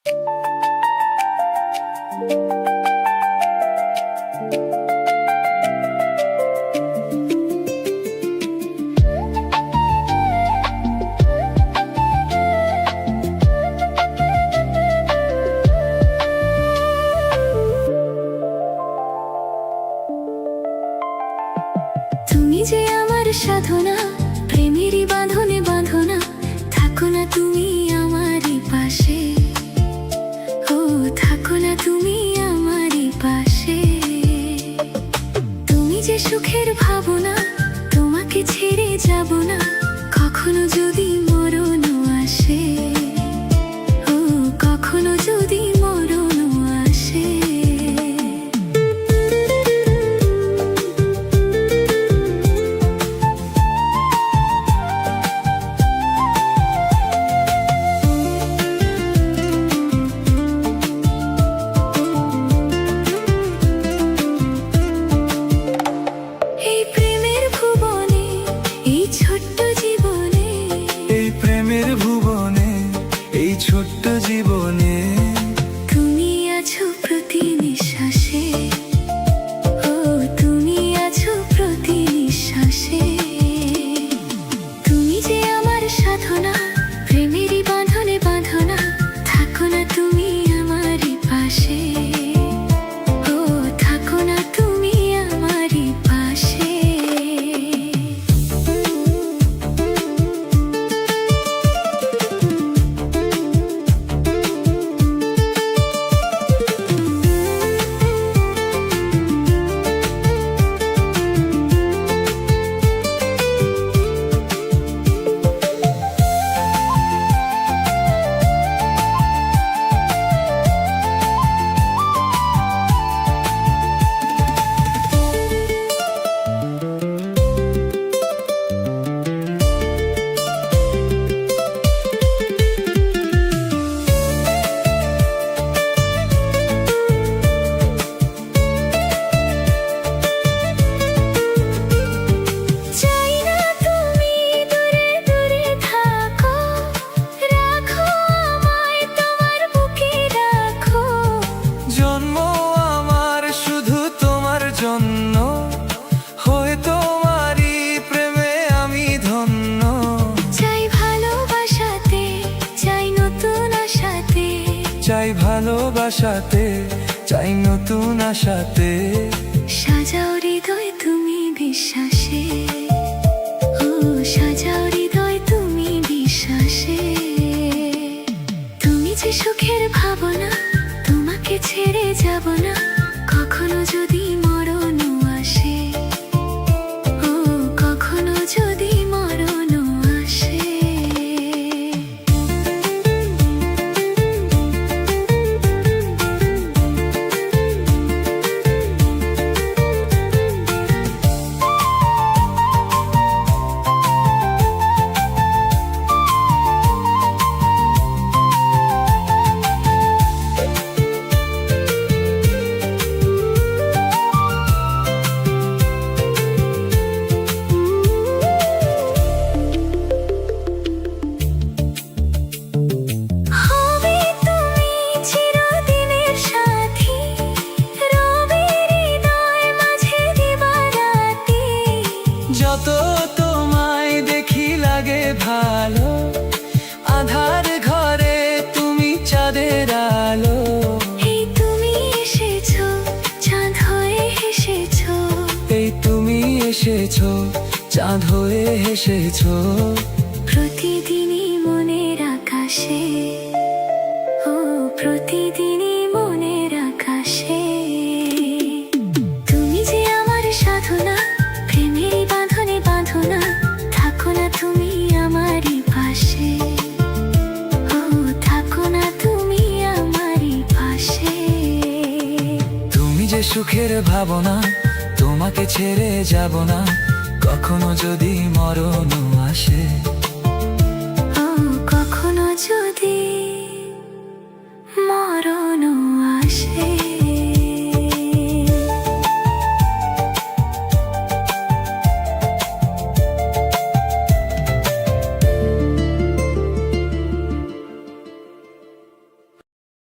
তুমি যে আমার সাধনা, প্রেমেরই বাঁধনে বাঁধনা, থাকো না তুমি আমারই পাশে, ও থাকো না তুমি আমারই পাশে। তুমি যে সুখের ভাবনা, তোমাকে ছেড়ে যাব না কখনো যদি মরণও আসে, ও কখনো যদি মরণও আসে। এই প্রেমের ভুবনে, এই ছোট্ট জীবনে, এই প্রেমের ভুবনে, এই ছোট্ট জীবনে তুমি আছো প্রতি নিঃশ্বাসে, ও তুমি আছো প্রতি নিঃশ্বাসে। তুমি যে আমার সাধনা, প্রেমেরই বাঁধনে বাঁধনা, থাকো না তুমি আমারই পাশে, ও থাকো না তুমি আমারই পাশে। চাই না তুমি দূরে দূরে থাকো, রাখো আমায় তোমার বুকে রাখো। জন্ম আমার শুধু তোমার জন্য, হয়ে তোমারই প্রেমে আমি ধন্য। চাই ভালোবাসাতে, চাই নতুন আশাতে, চাই ভালোবাসাতে, চাই নতুন আশাতে। সাজাও হৃদয় তুমি বিশ্বাসে, ও সাজাও হৃদয় তুমি বিশ্বাসে। তুমি যে সুখের ভাবনা, তোমাকে ছেড়ে যাব না কখনো যদি মরণও আসে, ও কখনো যদি মরণও আসে। হবে তুমি চিরদিনের সাথী, রবে হৃদয় মাঝে দিবারাতি। যত তোমায় দেখি লাগে ভালো, আধার ঘরে তুমি চাঁদের আলো। এই তুমি এসেছো, চাঁদ হয়ে হেসেছো, এই তুমি এসেছো, চাঁদ হয়ে হেসেছো। প্রতিদিনই মনের আকাশে, ও প্রতিদিনই মনের আকাশে। তুমি যে আমার সাধনা, প্রেমেরই বাঁধনে বাঁধনা, থাকো না তুমি আমারই পাশে, ও থাকো না তুমি আমারই পাশে। তুমি যে সুখের ভাবনা, তোমাকে ছেড়ে যাব না কখনো যদি মরণও আসে, ও কখনো যদি মরণও আসে।